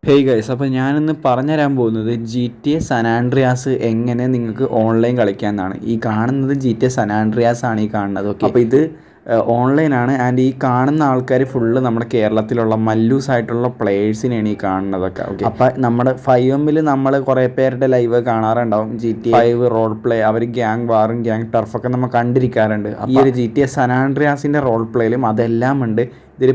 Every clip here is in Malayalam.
ഹേയ് ഗൈസ്, അപ്പോൾ ഞാനിന്ന് പറഞ്ഞുതരാൻ പോകുന്നത് GTA San Andreas എങ്ങനെ നിങ്ങൾക്ക് ഓൺലൈൻ കളിക്കാമെന്നാണ്. ഈ കാണുന്നത് GTA San Andreas ആണ് ഈ കാണുന്നത്. ഓക്കെ, അപ്പോൾ ഇത് ഓൺലൈനാണ്. ആൻഡ് ഈ കാണുന്ന ആൾക്കാർ ഫുള്ള് നമ്മുടെ കേരളത്തിലുള്ള മല്ലൂസ് ആയിട്ടുള്ള പ്ലേയേഴ്സിനെയാണ് ഈ കാണുന്നതൊക്കെ. ഓക്കെ, അപ്പോൾ നമ്മുടെ 5M നമ്മൾ കുറേ പേരുടെ ലൈവ് കാണാറുണ്ടാവും. GTA 5 റോൾ പ്ലേ, അവർ ഗ്യാങ് വാറും ഗ്യാങ് ടർഫൊക്കെ നമ്മൾ കണ്ടിരിക്കാറുണ്ട്. ഈ ഒരു GTA San Andreasൻ്റെ റോൾ പ്ലേയിലും അതെല്ലാം ഉണ്ട്. ഇതിൽ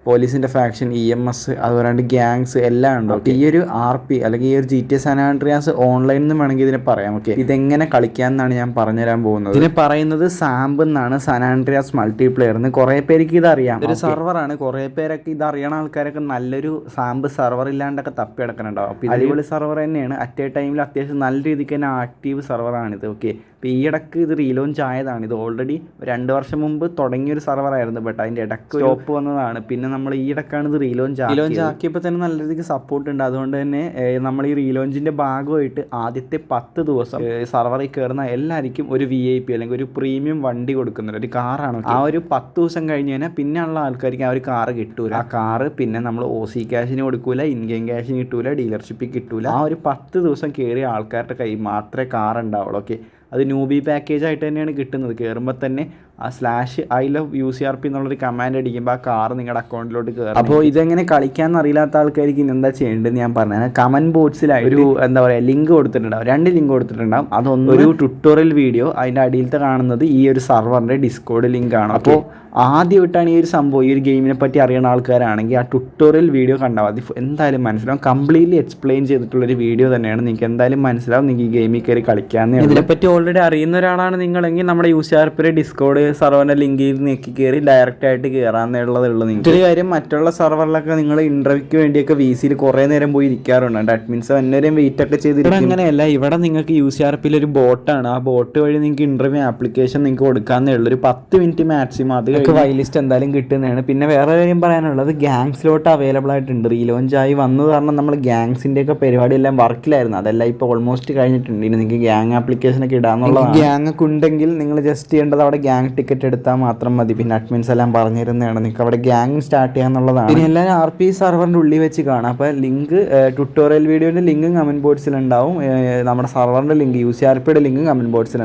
പോലീസിൻ്റെ ഫാക്ഷൻ, EMS, അതുപോലെ ഗ്യാങ്സ് എല്ലാം ഉണ്ട്. ഓക്കെ, ഈ ഒരു RP അല്ലെങ്കിൽ ഈ ഒരു GTA San Andreas ഓൺലൈൻ എന്ന് വേണമെങ്കിൽ ഇതിനെ പറയാം. ഓക്കെ, ഇതെങ്ങനെ കളിക്കാമെന്നാണ് ഞാൻ പറഞ്ഞുതരാൻ പോകുന്നത്. ഇതിനെ പറയുന്നത് സാമ്പ് എന്നാണ്, സാൻ ആൻഡ്രിയാസ് മൾട്ടിപ്ലെയർ എന്ന്. കുറേ പേർക്ക് ഇതറിയാം. ഒരു സെർവറാണ്. കുറേ പേരൊക്കെ ഇത് അറിയണ ആൾക്കാരൊക്കെ നല്ലൊരു സാമ്പ് സെർവർ ഇല്ലാണ്ടൊക്കെ തപ്പി കിടക്കുന്നുണ്ടാവും. അപ്പോൾ അടിപൊളി സെർവർ തന്നെയാണ്. അറ്റ് എ ടൈമിൽ അത്യാവശ്യം നല്ല രീതിക്ക് തന്നെ ആക്റ്റീവ് സെർവറാണിത്. ഓക്കെ, ഇപ്പോൾ ഈ ഇടയ്ക്ക് ഇത് റീലോഞ്ച് ആയതാണ്. ഇത് ഓൾറെഡി 2 വർഷം മുമ്പ് തുടങ്ങിയൊരു സെർവറായിരുന്നു. ബട്ട് അതിൻ്റെ ഇടയ്ക്ക് സ്റ്റോപ്പ് വന്നതാണ്. പിന്നെ നമ്മൾ ഈ ഇടയ്ക്കാണ് ഇത് റീലോഞ്ച് ആക്കിയപ്പോൾ തന്നെ നല്ല രീതിക്ക് സപ്പോർട്ട് ഉണ്ട്. അതുകൊണ്ട് തന്നെ നമ്മൾ ഈ റീലോഞ്ചിൻ്റെ ഭാഗമായിട്ട് ആദ്യത്തെ 10 ദിവസം സെർവറിൽ കയറുന്ന എല്ലാവർക്കും ഒരു VIP അല്ലെങ്കിൽ ഒരു പ്രീമിയം വണ്ടി കൊടുക്കുന്നുണ്ട്. ഒരു കാറാണ്. ആ ഒരു 10 ദിവസം കഴിഞ്ഞ് കഴിഞ്ഞാൽ പിന്നെ ഉള്ള ആൾക്കാർക്ക് ആ ഒരു കാറ് കിട്ടൂല. ആ കാറ് പിന്നെ നമ്മൾ OC ക്യാഷിന് കൊടുക്കൂല, ഇൻഗെയിം ക്യാഷിന് കിട്ടൂല, ഡീലർഷിപ്പിൽ കിട്ടൂല. ആ ഒരു 10 ദിവസം കയറിയ ആൾക്കാരുടെ കയ്യിൽ മാത്രമേ കാർ ഉണ്ടാവുള്ളൂ. ഓക്കെ, അത് ന്യൂബി പാക്കേജ് ആയിട്ട് തന്നെയാണ് കിട്ടുന്നത്. കയറുമ്പോൾ തന്നെ ആ /I love UCRP എന്നുള്ളൊരു കമാൻഡ് അടിക്കുമ്പോൾ ആ കാർ നിങ്ങളുടെ അക്കൗണ്ടിലോട്ട് കയറും. അപ്പോൾ ഇതെങ്ങനെ കളിക്കാമെന്ന് അറിയില്ലാത്ത ആൾക്കാർക്ക് ഇനി എന്താ ചെയ്യേണ്ടതെന്ന് ഞാൻ പറഞ്ഞത്. കമൻറ്റ് ബോക്സിലായി ഒരു ലിങ്ക് കൊടുത്തിട്ടുണ്ടാവും. 2 ലിങ്ക് കൊടുത്തിട്ടുണ്ടാവും. അതൊന്നൊരു ട്യൂട്ടോറിയൽ വീഡിയോ, അതിൻ്റെ അടിയിലത്തെ കാണുന്നത് ഈ ഒരു സെർവറിൻ്റെ ഡിസ്കോഡ് ലിങ്ക് ആണ്. അപ്പോൾ ആദ്യമായിട്ടാണ് ഈ ഒരു സംഭവം, ഈ ഒരു ഗെയിമിനെ പറ്റി അറിയുന്ന ആൾക്കാരാണെങ്കിൽ ആ ട്യൂട്ടോറിയൽ വീഡിയോ കണ്ടാൽ മതി. എന്തായാലും മനസ്സിലാവും. കംപ്ലീറ്റ്ലി എക്സ്പ്ലെയിൻ ചെയ്തിട്ടുള്ളൊരു വീഡിയോ തന്നെയാണ്. നിങ്ങൾക്ക് എന്തായാലും മനസ്സിലാവും. നിങ്ങൾക്ക് ഈ ഗെയിമിൽ കയറി കളിക്കാമെന്ന്. ഇതിനെപ്പറ്റി ഓൾറെഡി അറിയുന്ന ഒരാളാണ് നിങ്ങളെങ്കിൽ നമ്മുടെ UCRP ഡിസ്കോഡ് സെർവറിൻ്റെ ലിങ്കിൽ നീക്കി കയറി ഡയറക്റ്റ് ആയിട്ട് കയറാമെന്നുള്ളതുള്ളൂ. നിങ്ങൾക്ക് ഒരു കാര്യം, മറ്റുള്ള സെർവറിലൊക്കെ നിങ്ങൾ ഇൻ്റർവ്യൂക്ക് വേണ്ടിയൊക്കെ VCയിൽ കുറേ നേരം പോയി ഇരിക്കാറുണ്ട്. അഡ്മിൻസ് എന്നേരം വെയിറ്റ് ഒക്കെ ചെയ്തിട്ട്. അങ്ങനെയല്ല, ഇവിടെ നിങ്ങൾക്ക് UCRP ഒരു ബോട്ടാണ്. ആ ബോട്ട് വഴി നിങ്ങൾക്ക് ഇൻ്റർവ്യൂ ആപ്ലിക്കേഷൻ നിങ്ങൾക്ക് കൊടുക്കാമെന്നേ ഉള്ളൂ. ഒരു 10 മിനിറ്റ് മാക്സിമം. അത് വൈ ലിസ്റ്റ് എന്തായാലും കിട്ടുന്നതാണ്. പിന്നെ വേറെ കാര്യം പറയാനുള്ളത്, ഗ്യാങ്സിലോട്ട് അവൈലബിൾ ആയിട്ടുണ്ട്. റീലോഞ്ച് ആയി വന്നത് കാരണം നമ്മൾ ഗ്യാങ്സിൻ്റെയൊക്കെ പരിപാടിയെല്ലാം വർക്കിലായിരുന്നു. അതെല്ലാം ഇപ്പോൾ ഓൾമോസ്റ്റ് കഴിഞ്ഞിട്ടുണ്ട്. ഇനി നിങ്ങൾക്ക് ഗ്യാങ് ആപ്ലിക്കേഷനൊക്കെ ഇടാമെന്നുള്ളത്. ഗ്യാങ് ഒക്കെ ഉണ്ടെങ്കിൽ നിങ്ങൾ ജസ്റ്റ് ചെയ്യേണ്ടത് അവിടെ ഗ്യാങ് ടിക്കറ്റ് എടുത്താൽ മാത്രം മതി. പിന്നെ അഡ്മിൻസ് എല്ലാം പറഞ്ഞിരുന്നതാണ് നിങ്ങൾക്ക് അവിടെ ഗ്യാങ് സ്റ്റാർട്ട് ചെയ്യാന്നുള്ളതാണ്. പിന്നെ എല്ലാവരും RP സെർവറിൻ്റെ ഉള്ളിൽ വെച്ച് കാണാം. അപ്പോൾ ലിങ്ക്, ട്യൂട്ടോറിയൽ വീഡിയോൻ്റെ ലിങ്കും കമൻറ്റ് ബോക്സിലുണ്ടാവും. നമ്മുടെ സെർവറിൻ്റെ ലിങ്ക്, UCRP ലിങ്കും കമൻറ്റ് ബോക്സിലുണ്ട്.